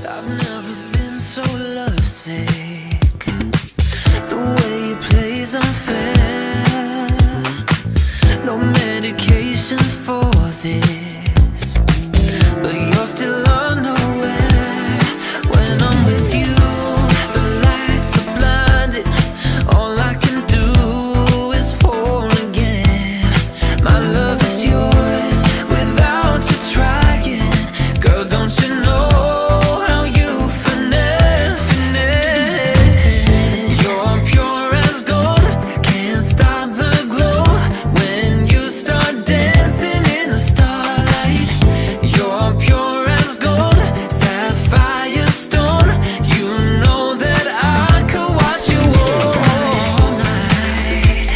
I've never been so lovesick. The way it plays unfair. No medication for this, but you're still unaware. When I'm with you, the lights are blinded. All I can do is fall again. My love is yours without you trying. Girl, don't you know how you finesse it? You're pure as gold, can't stop the glow when you start dancing in the starlight. You're pure as gold, sapphire stone. You know that I could watch you all night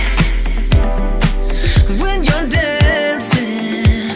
when you're dancing.